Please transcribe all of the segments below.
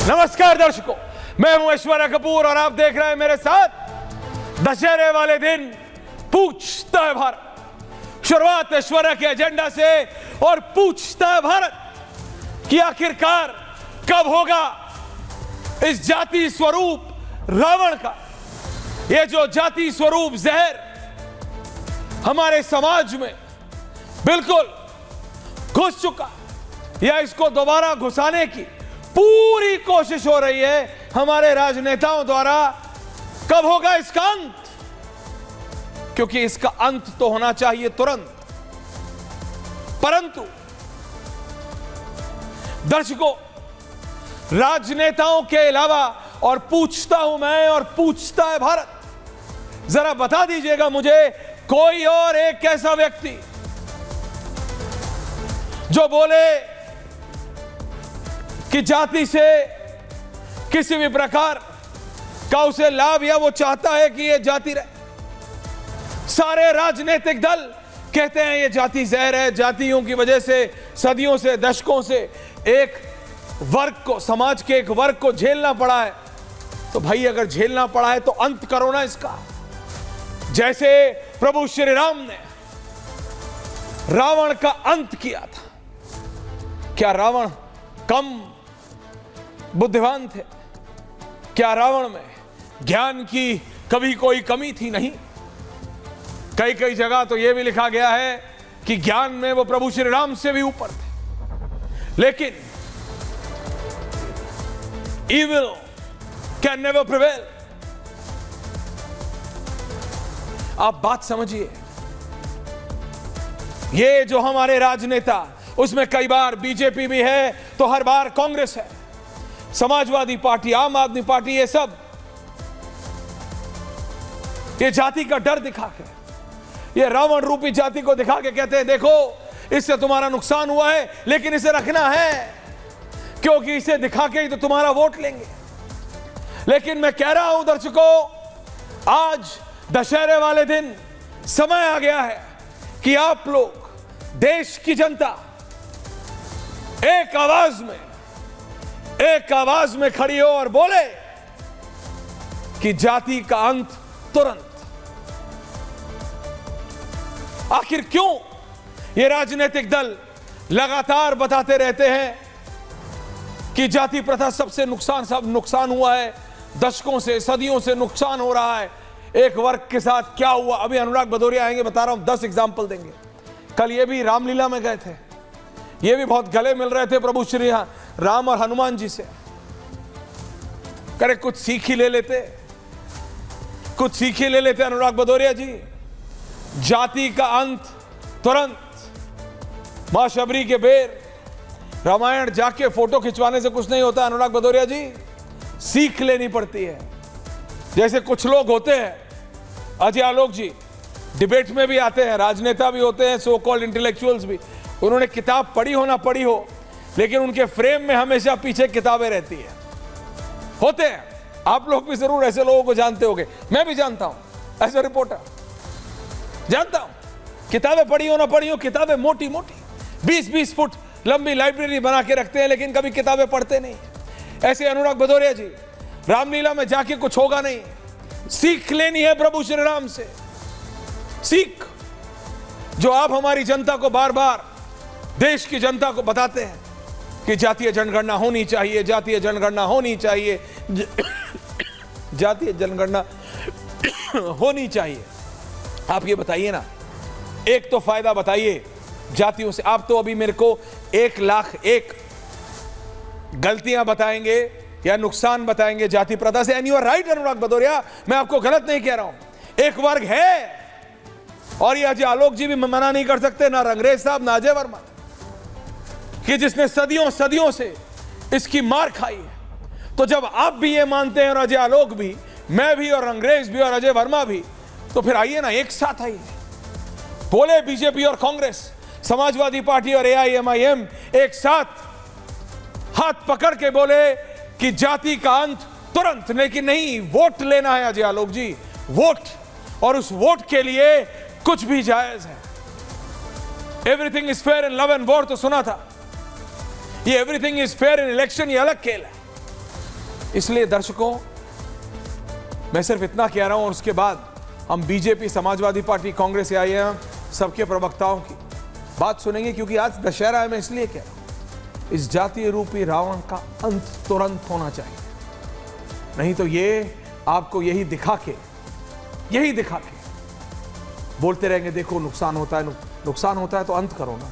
नमस्कार दर्शकों, मैं हूं ऐश्वर्या कपूर और आप देख रहे हैं मेरे साथ दशहरे वाले दिन पूछता है भारत। शुरुआत ऐश्वर्या के एजेंडा से और पूछता है भारत कि आखिरकार कब होगा इस जाति स्वरूप रावण का, ये जो जाति स्वरूप जहर हमारे समाज में बिल्कुल घुस चुका, या इसको दोबारा घुसाने की पूरी कोशिश हो रही है हमारे राजनेताओं द्वारा। कब होगा इसका अंत? क्योंकि इसका अंत तो होना चाहिए तुरंत। परंतु दर्शकों, राजनेताओं के अलावा और पूछता हूं मैं और पूछता है भारत, जरा बता दीजिएगा मुझे कोई और एक ऐसा व्यक्ति जो बोले कि जाति से किसी भी प्रकार का उसे लाभ या वो चाहता है कि ये जाति रहे। सारे राजनीतिक दल कहते हैं ये जाति जहर है, जातियों की वजह से सदियों से दशकों से एक वर्ग को, समाज के एक वर्ग को झेलना पड़ा है। तो भाई अगर झेलना पड़ा है तो अंत करो ना इसका। जैसे प्रभु श्री राम ने रावण का अंत किया था, क्या रावण कम बुद्धिमान थे? क्या रावण में ज्ञान की कभी कोई कमी थी? नहीं। कई कई जगह तो यह भी लिखा गया है कि ज्ञान में वो प्रभु श्री राम से भी ऊपर थे। लेकिन evil can never prevail। आप बात समझिए, ये जो हमारे राजनेता, उसमें कई बार बीजेपी भी है तो हर बार कांग्रेस है, समाजवादी पार्टी, आम आदमी पार्टी, ये सब ये जाति का डर दिखा के, ये रावण रूपी जाति को दिखा के कहते हैं देखो इससे तुम्हारा नुकसान हुआ है लेकिन इसे रखना है क्योंकि इसे दिखा के ही तो तुम्हारा वोट लेंगे। लेकिन मैं कह रहा हूं दर्शकों, आज दशहरे वाले दिन समय आ गया है कि आप लोग, देश की जनता एक आवाज में खड़ी हो और बोले कि जाति का अंत तुरंत। आखिर क्यों ये राजनीतिक दल लगातार बताते रहते हैं कि जाति प्रथा सबसे नुकसान हुआ है, दशकों से सदियों से नुकसान हो रहा है एक वर्ग के साथ। क्या हुआ? अभी अनुराग भदौरिया आएंगे, बता रहा हूं, 10 एग्जाम्पल देंगे। कल ये भी रामलीला में गए थे, ये भी बहुत गले मिल रहे थे प्रभु श्री राम और हनुमान जी से। करे कुछ सीख ही ले लेते, कुछ सीख ही ले लेते अनुराग भदौरिया जी। जाति का अंत तुरंत। मां शबरी के बेर, रामायण जाके फोटो खिंचवाने से कुछ नहीं होता अनुराग भदौरिया जी, सीख लेनी पड़ती है। जैसे कुछ लोग होते हैं, अजय आलोक जी डिबेट में भी आते हैं, राजनेता भी होते हैं, सो कॉल्ड इंटेलेक्चुअल्स भी, उन्होंने किताब पढ़ी हो ना पढ़ी हो, लेकिन उनके फ्रेम में हमेशा पीछे किताबें रहती है। होते हैं, आप लोग भी जरूर ऐसे लोगों को जानते होंगे, मैं भी जानता हूं, ऐसे रिपोर्टर जानता हूं। किताबें पढ़ी हो ना पढ़ी हो, किताबें मोटी मोटी 20-20 फुट लंबी लाइब्रेरी बना के रखते हैं, लेकिन कभी किताबें पढ़ते नहीं। ऐसे अनुराग भदौरिया जी, रामलीला में जाके कुछ होगा नहीं, सीख लेनी है प्रभु श्री राम से। सीख जो आप हमारी जनता को बार बार, देश की जनता को बताते हैं कि जातीय जनगणना होनी चाहिए, जातीय जनगणना होनी चाहिए, जातीय जनगणना होनी चाहिए। आप ये बताइए ना, एक तो फायदा बताइए जातियों से। आप तो अभी मेरे को 1,00,001 गलतियां बताएंगे या नुकसान बताएंगे जाति प्रथा से। एंड यू आर राइट अनुराग भदौरिया, मैं आपको गलत नहीं कह रहा हूं। एक वर्ग है, और ये अजय आलोक जी भी मना नहीं कर सकते, ना रंगरेज साहब, ना अजय वर्मा, कि जिसने सदियों से इसकी मार खाई है। तो जब आप भी ये मानते हैं और अजय आलोक भी, मैं भी और अंग्रेज भी और अजय वर्मा भी, तो फिर आइए ना, एक साथ आइए, बोले बीजेपी और कांग्रेस, समाजवादी पार्टी और AIMIM एक साथ हाथ पकड़ के बोले कि जाति का अंत तुरंत। लेकिन नहीं, वोट लेना है अजय आलोक जी, वोट, और उस वोट के लिए कुछ भी जायज है। Everything is fair in love and war तो सुना था, ये everything is fair in election ये अलग खेल है। इसलिए दर्शकों, मैं सिर्फ इतना कह रहा हूं और उसके बाद हम BJP, Samajwadi party, Congress, AIM सबके प्रवक्ताओं की बात सुनेंगे, क्योंकि आज दशहरा है। मैं इसलिए कह रहा हूं, इस जातीय रूपी रावण का अंत तुरंत होना चाहिए, नहीं तो ये आपको यही दिखा के बोलते रहेंगे, देखो नुकसान होता है तो अंत करो ना,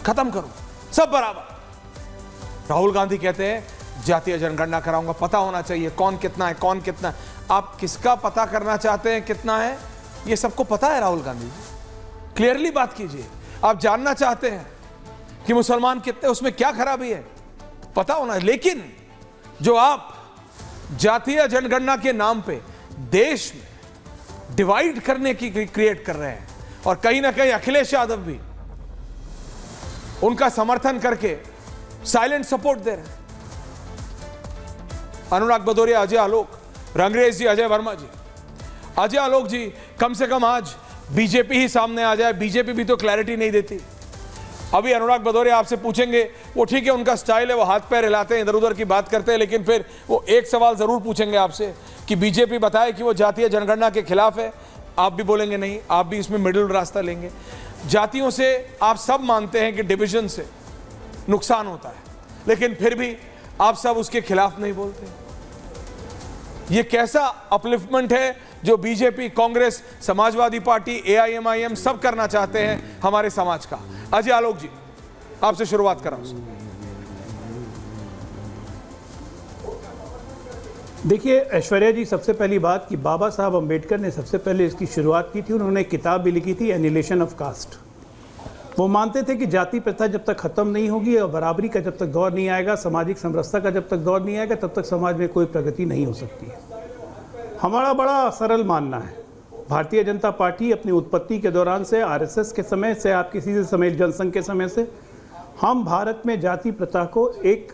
खत्म करो, सब बराबर। राहुल गांधी कहते हैं जातीय जनगणना कराऊंगा, पता होना चाहिए कौन कितना है। आप किसका पता करना चाहते हैं कितना है? ये सबको पता है राहुल गांधी जी, क्लियरली बात कीजिए। आप जानना चाहते हैं कि मुसलमान कितने, उसमें क्या खराबी है, पता होना है। लेकिन जो आप जातीय जनगणना के नाम पे देश में डिवाइड करने की क्रिएट कर रहे हैं, और कहीं ना कहीं अखिलेश यादव भी उनका समर्थन करके साइलेंट सपोर्ट दे रहे हैं। अनुराग भदौरिया, अजय आलोक, रंगरेज जी, अजय वर्मा जी, अजय आलोक जी, कम से कम आज बीजेपी ही सामने आ जाए। बीजेपी भी तो क्लैरिटी नहीं देती। अभी अनुराग भदौरिया आपसे पूछेंगे, वो ठीक है उनका स्टाइल है, वो हाथ पैर हिलाते हैं, इधर उधर की बात करते हैं, लेकिन फिर वो एक सवाल जरूर पूछेंगे आपसे कि बीजेपी बताए कि वो जातीय जनगणना के खिलाफ है। आप भी बोलेंगे नहीं, आप भी इसमें मिडिल रास्ता लेंगे। जातियों से आप सब मानते हैं कि डिवीजन से नुकसान होता है, लेकिन फिर भी आप सब उसके खिलाफ नहीं बोलते। ये कैसा अपलिफ्टमेंट है जो BJP, Congress, Samajwadi party, AIM सब करना चाहते हैं हमारे समाज का। अजय आलोक जी, आपसे शुरुआत करा। देखिए ऐश्वर्या जी, सबसे पहली बात कि बाबा साहब अंबेडकर ने सबसे पहले इसकी शुरुआत की थी। उन्होंने एक किताब भी लिखी थी, एनिहिलेशन ऑफ कास्ट। वो मानते थे कि जाति प्रथा जब तक खत्म नहीं होगी और बराबरी का जब तक दौर नहीं आएगा, सामाजिक समरसता का जब तक दौर नहीं आएगा, तब तक समाज में कोई प्रगति नहीं हो सकती है। हमारा बड़ा सरल मानना है, भारतीय जनता पार्टी अपनी उत्पत्ति के दौरान से, RSS के समय से, आप किसी से समय, जनसंघ के समय से, हम भारत में जाति प्रथा को एक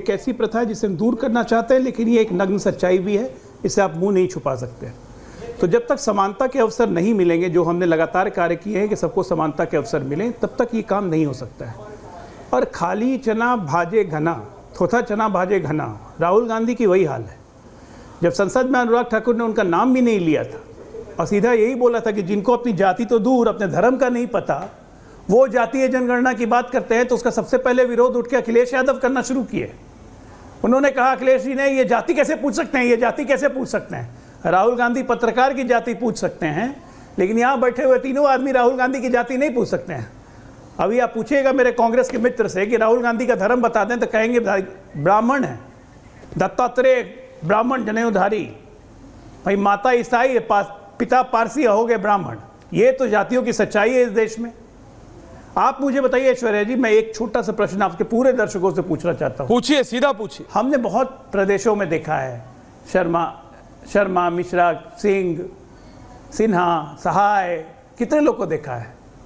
ऐसी प्रथा है जिसे हम दूर करना चाहते हैं, लेकिन ये एक नग्न सच्चाई भी है, इसे आप मुंह नहीं छुपा सकते। तो जब तक समानता के अवसर नहीं मिलेंगे, जो हमने लगातार कार्य किए हैं कि सबको समानता के अवसर मिलें, तब तक ये काम नहीं हो सकता है। और खाली चना भाजे घना, थोथा चना भाजे घना, राहुल गांधी की वही हाल है। जब संसद में अनुराग ठाकुर ने उनका नाम भी नहीं लिया था और सीधा यही बोला था कि जिनको अपनी जाति तो दूर, अपने धर्म का नहीं पता, वो जातीय जनगणना की बात करते हैं, तो उसका सबसे पहले विरोध उठ के अखिलेश यादव करना शुरू किए। उन्होंने कहा, अखिलेश जी ने, ये जाति कैसे पूछ सकते हैं, ये जाति कैसे पूछ सकते हैं। राहुल गांधी पत्रकार की जाति पूछ सकते हैं, लेकिन यहाँ बैठे हुए तीनों आदमी राहुल गांधी की जाति नहीं पूछ सकते हैं। अभी आप पूछिएगा मेरे कांग्रेस के मित्र से कि राहुल गांधी का धर्म बता दें, तो कहेंगे ब्राह्मण है, दत्तात्रेय ब्राह्मण जनेऊधारी, भाई माता ईसाई, पिता पारसी, हो गए ब्राह्मण। ये तो जातियों की सच्चाई है इस देश में। आप मुझे बताइए ऐश्वर्या जी, मैं एक छोटा सा प्रश्न आपके पूरे दर्शकों से पूछना चाहता हूँ। पूछिए, सीधा पूछिए। हमने बहुत प्रदेशों में देखा है, शर्मा, मिश्रा, सिंह, सिन्हा, सहाय, कितने लोग को देखा है।